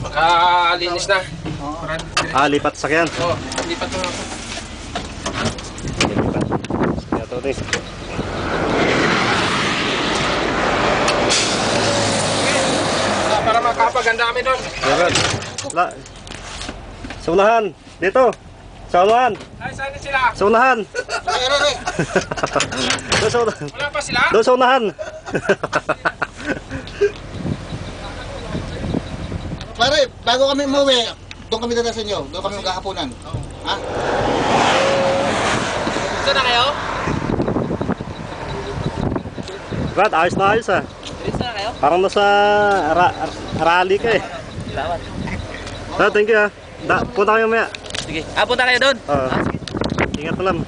Makalinis na. Lipat sakyan. Oo, lipat na ako. Lipat. Kaya ito rin. Para makapaganda kami doon. Sa unahan. Dito. Sa unahan. Ay, saan sila? Sa unahan. Doon sa unahan. Wala pa sila? Doon sa unahan. Pare, bago kami umuwi, doon kami dala sa inyo. Doon kami maghahaponan. Ha? Saan na kayo? Brad, ayos na ayos ah. Saan na kayo? Parang nasa rally ka eh. Salamat. Thank you ah. Punta kayo maya. Sige. Punta kayo doon? Ingat na lang.